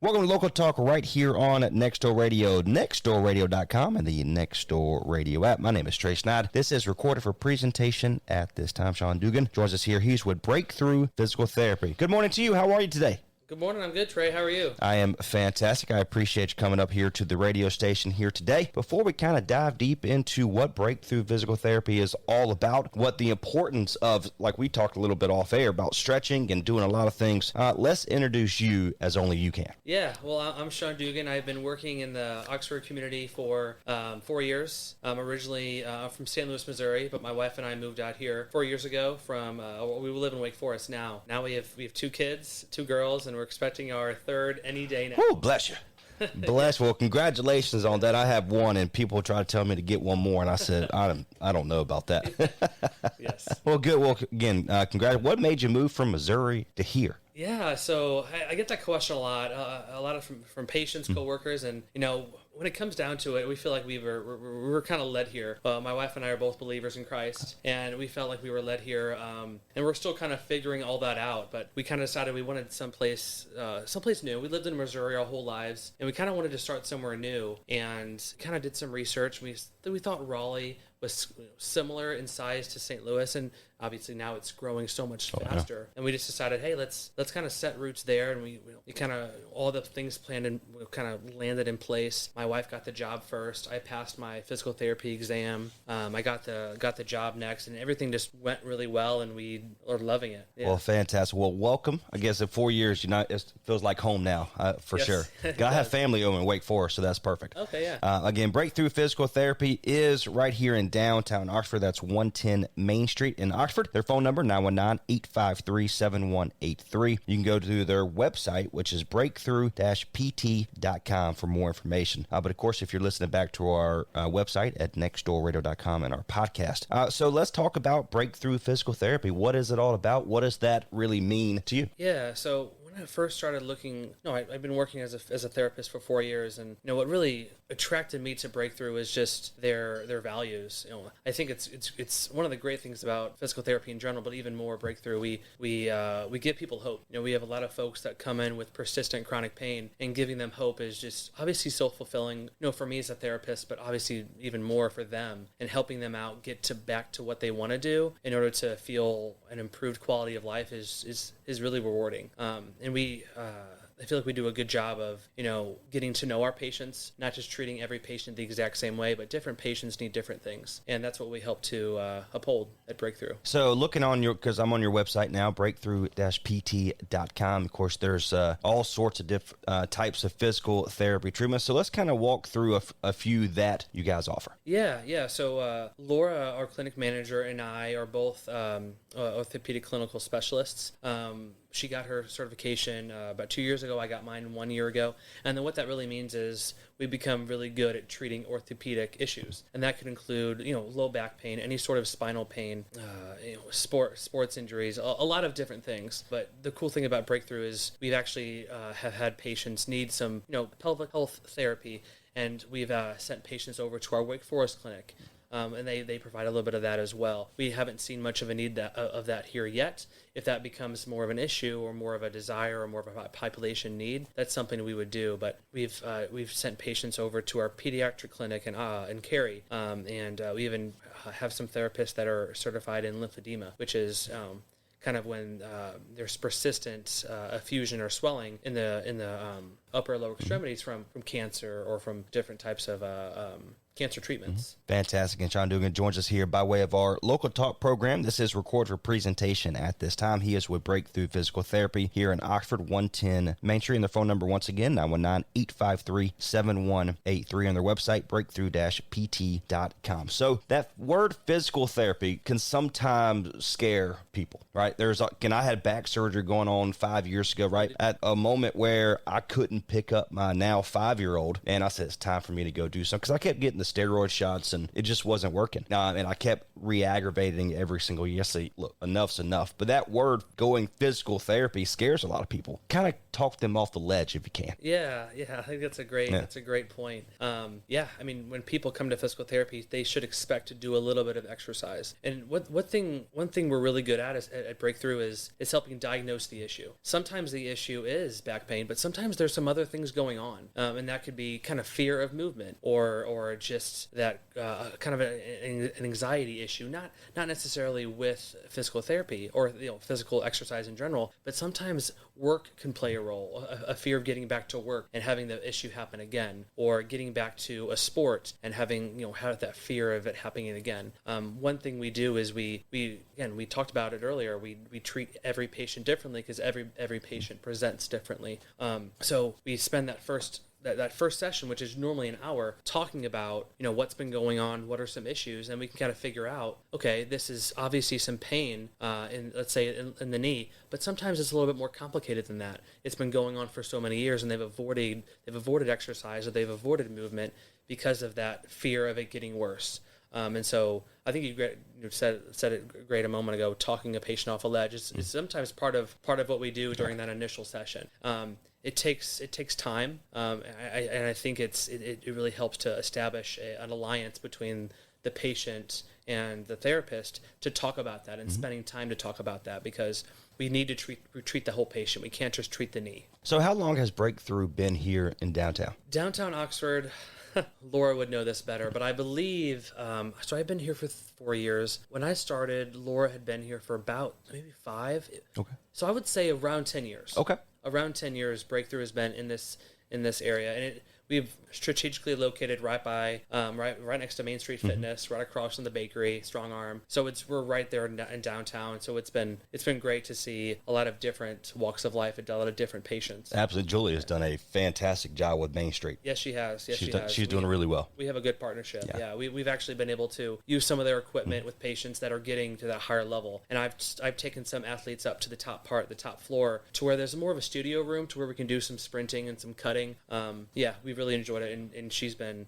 Welcome to Local Talk right here on Nextdoor Radio, nextdoorradio.com, and the Nextdoor Radio app. My name is Trey Snide. This is recorded for presentation at this time. Sean Duggan joins us here. He's with Breakthrough Physical Therapy. Good morning to you. How are you today? Good morning. I'm good, Trey. How are you? I am fantastic. I appreciate you coming up here to the radio station here today. Before we kind of dive deep into what Breakthrough Physical Therapy is all about, what the importance of, like we talked a little bit off air about stretching and doing a lot of things, let's introduce you as only you can. Yeah, well, I'm Sean Duggan. I've been working in the Oxford community for 4 years. I'm originally from St. Louis, Missouri, but my wife and I moved out here 4 years ago from, we live in Wake Forest now. Now we have 2 kids, 2 girls, and we're expecting our third any day now. Oh, bless you. Bless. Well, congratulations on that. I have one, and people try to tell me to get one more, and I said, I don't know about that. Yes. Well, good. Well, again, congrats. What made you move from Missouri to here? Yeah, so I get that question a lot from patients, coworkers, and when it comes down to it, we feel like we were kind of led here. My wife and I are both believers in Christ, and we felt like we were led here, and we're still kind of figuring all that out. But we kind of decided we wanted someplace new. We lived in Missouri our whole lives, and we kind of wanted to start somewhere new. And kind of did some research. We thought Raleigh was similar in size to St. Louis, and obviously now it's growing so much faster. Yeah. And we just decided, hey, let's kind of set roots there, and we kind of all the things planned and kind of landed in place. My wife got the job first. I passed my physical therapy exam. I got the job next, and everything just went really well, and we are loving it. Yeah. Well, fantastic. Well, welcome. I guess in 4 years, it feels like home now, for sure. I have family over in Wake Forest, so that's perfect. Okay, yeah. Again, Breakthrough Physical Therapy is right here in downtown Oxford. That's 110 Main Street in Oxford. Their phone number, 919-853-7183. You can go to their website, which is breakthrough-pt.com for more information. But of course, if you're listening back to our website at nextdoorradio.com and our podcast. So let's talk about Breakthrough Physical Therapy. What is it all about? What does that really mean to you? Yeah, so when I first started looking, I've been working as a therapist for 4 years, and what really attracted me to Breakthrough is just their values. I think it's one of the great things about physical therapy in general, but even more Breakthrough. We give people hope. We have a lot of folks that come in with persistent chronic pain, and giving them hope is just obviously self-fulfilling. For me as a therapist, but obviously even more for them, and helping them out get back to what they want to do in order to feel an improved quality of life is really rewarding. And I feel like we do a good job of, getting to know our patients, not just treating every patient the exact same way, but different patients need different things. And that's what we help to uphold at Breakthrough. So looking on because I'm on your website now, breakthrough-pt.com. Of course, there's all sorts of different types of physical therapy treatments. So let's kind of walk through a few that you guys offer. Yeah. So Laura, our clinic manager, and I are both orthopedic clinical specialists. She got her certification about 2 years ago. I got mine 1 year ago. And then what that really means is we become really good at treating orthopedic issues. And that could include, low back pain, any sort of spinal pain, sports injuries, a lot of different things. But the cool thing about Breakthrough is we've actually have had patients need some, pelvic health therapy. And we've sent patients over to our Wake Forest clinic. And they provide a little bit of that as well. We haven't seen much of a need of that here yet. If that becomes more of an issue or more of a desire or more of a population need, that's something we would do. But we've sent patients over to our pediatric clinic in Cary, and we even have some therapists that are certified in lymphedema, which is kind of when there's persistent effusion or swelling in the upper and lower extremities from cancer or from different types of cancer treatments. Fantastic. And Sean Duggan joins us here by way of our local talk program. This is recorded for presentation at this time. He is with Breakthrough Physical Therapy here in Oxford, 110 Main Street. And the phone number, once again, 919-853-7183 on their website, breakthrough-pt.com. So that word physical therapy can sometimes scare people, right? I had back surgery going on 5 years ago, right? At a moment where I couldn't pick up my now 5-year-old, and I said, it's time for me to go do something, because I kept getting the steroid shots and it just wasn't working. And I kept re-aggravating every single year. I say, look, enough's enough. But that word going physical therapy scares a lot of people. Kind of talk them off the ledge if you can. Yeah. I think that's a great point. I mean, when people come to physical therapy, they should expect to do a little bit of exercise. And one thing we're really good at at Breakthrough is helping diagnose the issue. Sometimes the issue is back pain, but sometimes there's some other things going on, and that could be kind of fear of movement or just that kind of an anxiety issue, not necessarily with physical therapy or physical exercise in general, but sometimes work can play a role, a fear of getting back to work and having the issue happen again, or getting back to a sport and having have that fear of it happening again. One thing we do is we talked about it earlier. We treat every patient differently because every patient presents differently. So we spend that first session, which is normally an hour, talking about what's been going on, what are some issues, and we can kind of figure out, okay, this is obviously some pain in, let's say, in the knee, but sometimes it's a little bit more complicated than that. It's been going on for so many years, and they've avoided exercise, or they've avoided movement because of that fear of it getting worse. And so I think you said it great a moment ago, talking a patient off a ledge. It's sometimes part of what we do during that initial session. It takes time, and I think it really helps to establish an alliance between the patient and the therapist to talk about that and spending time to talk about that, because we need to treat the whole patient. We can't just treat the knee. So how long has Breakthrough been here in downtown? Downtown Oxford, Laura would know this better, but I believe, so I've been here for 4 years. When I started, Laura had been here for about maybe 5. Okay. So I would say around 10 years. Okay. Around 10 years, Breakthrough has been in this area, and we've strategically located right next to Main Street Fitness, right across from the bakery, Strong Arm. So we're right there in downtown. So it's been great to see a lot of different walks of life and a lot of different patients. Absolutely, Julie has done a fantastic job with Main Street. Yes, she has. She's doing really well. We have a good partnership. Yeah, we've actually been able to use some of their equipment with patients that are getting to that higher level. And I've taken some athletes up to the top floor, to where there's more of a studio room, to where we can do some sprinting and some cutting. We've really enjoyed it, and she's been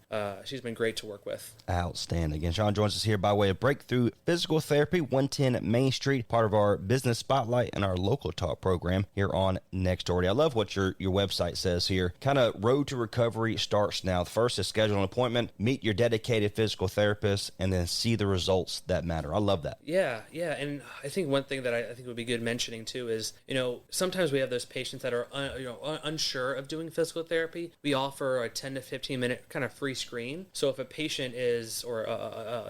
great to work with. Outstanding. And Sean joins us here by way of Breakthrough Physical Therapy, 110 Main Street, part of our business spotlight and our local talk program here on Next Door. I love what your website says here. Kind of road to recovery starts now. The first is schedule an appointment, meet your dedicated physical therapist, and then see the results that matter. I love that. Yeah, and I think one thing that I think would be good mentioning too is, sometimes we have those patients that are unsure of doing physical therapy. We offer a 10 to 15 minute kind of free screen. So if a patient is, or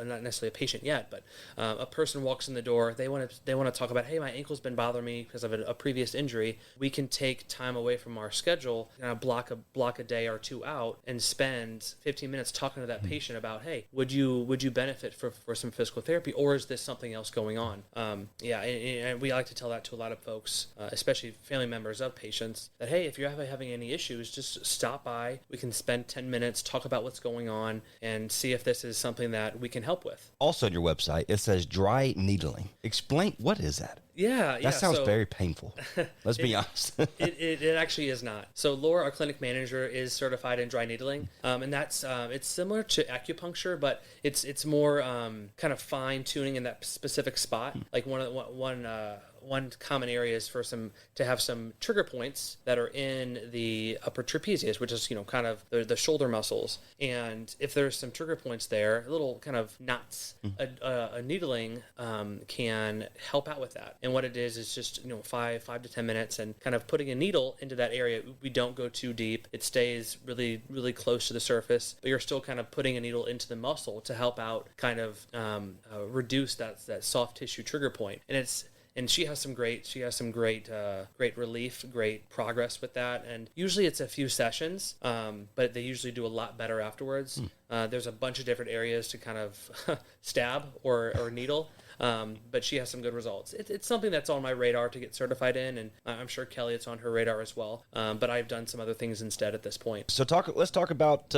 not necessarily a patient yet, but a person walks in the door, they want to talk about, hey, my ankle's been bothering me because of a previous injury. We can take time away from our schedule, block a day or two out, and spend 15 minutes talking to that patient about, hey, would you benefit for some physical therapy, or is this something else going on? And we like to tell that to a lot of folks, especially family members of patients, that hey, if you're having any issues, just stop by. We can spend 10 minutes, talk about what's going on, and see if this is something that we can help with. Also on your website, it says dry needling. Explain, what is that? Yeah. That sounds very painful. Let's be honest. It actually is not. So Laura, our clinic manager, is certified in dry needling, and that's it's similar to acupuncture, but it's more kind of fine tuning in that specific spot. Like one common area is to have some trigger points that are in the upper trapezius, which is kind of the shoulder muscles. And if there's some trigger points there, little kind of knots, a needling can help out with that. And what it is just 5 to 10 minutes, and kind of putting a needle into that area. We don't go too deep. It stays really, really close to the surface, but you're still kind of putting a needle into the muscle to help out, kind of reduce that soft tissue trigger point. And she has some great relief, great progress with that. And usually it's a few sessions, but they usually do a lot better afterwards. There's a bunch of different areas to kind of stab or needle. But she has some good results. It's something that's on my radar to get certified in, and I'm sure Kelly, it's on her radar as well. But I've done some other things instead at this point. So let's talk about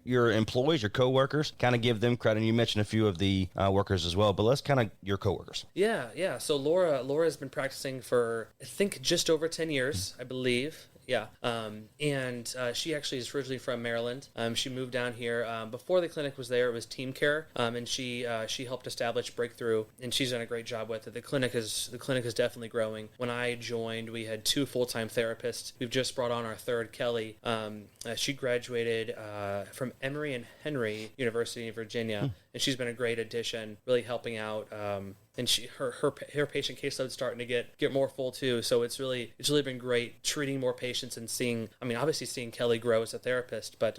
your employees, your coworkers. Kind of give them credit. You mentioned a few of the workers as well, but let's kind of your coworkers. Yeah. So Laura has been practicing for, I think, just over 10 years, I believe. Yeah. And she actually is originally from Maryland. She moved down here. Before the clinic was there, it was Team Care. And she helped establish Breakthrough, and she's done a great job with it. The clinic is definitely growing. When I joined, we had 2 full-time therapists. We've just brought on our third, Kelly. She graduated from Emory and Henry University in Virginia, and she's been a great addition, really helping out and her patient caseload's starting to get more full too. So it's really been great treating more patients and seeing. I mean, obviously seeing Kelly grow as a therapist, but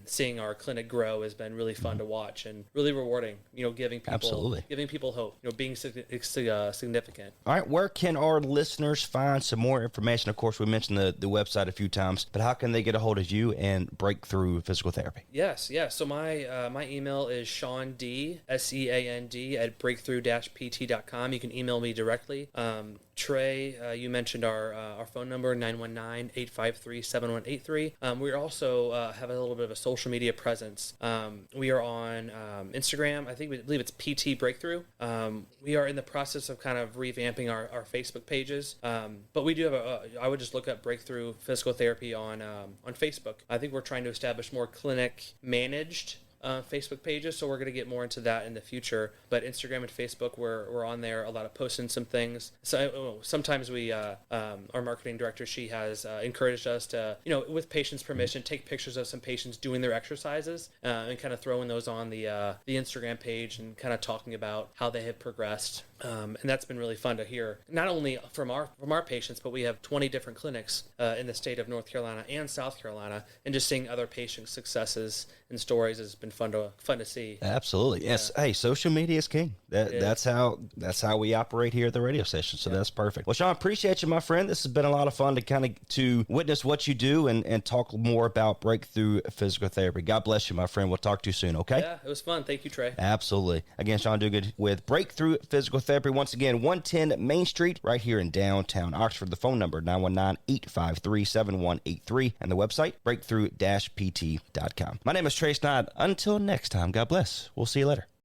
seeing our clinic grow has been really fun to watch and really rewarding. Giving people hope. Being significant. All right, where can our listeners find some more information? Of course, we mentioned the website a few times, but how can they get a hold of you and Breakthrough Physical Therapy? Yes. So my email is Sean D, SEAND at breakthrough-pt.com. You can email me directly. Trey, you mentioned our phone number, 919-853-7183. We also have a little bit of a social media presence. We are on Instagram. I believe it's PT Breakthrough. We are in the process of kind of revamping our Facebook pages. But we do have I would just look up Breakthrough Physical Therapy on Facebook. I think we're trying to establish more clinic managed Facebook pages, so we're going to get more into that in the future. But Instagram and Facebook, we're on there a lot of posting some things. So sometimes we our marketing director, she has encouraged us to, with patients' permission, take pictures of some patients doing their exercises and kind of throwing those on the Instagram page and kind of talking about how they have progressed. And that's been really fun to hear, not only from our patients, but we have 20 different clinics in the state of North Carolina and South Carolina, and just seeing other patient successes and stories has been fun to see. Absolutely. Yes. Hey, social media is king. That's how we operate here at the radio station. So that's perfect. Well, Sean, appreciate you, my friend. This has been a lot of fun to witness what you do and talk more about Breakthrough Physical Therapy. God bless you, my friend. We'll talk to you soon. Okay. Yeah, it was fun. Thank you, Trey. Absolutely. Again, Sean Duggan with Breakthrough Physical Therapy. Once again, 110 Main Street, right here in downtown Oxford. The phone number, 919-853-7183, and the website, breakthrough-pt.com. My name is Trey Snodd. Until next time, God bless. We'll see you later.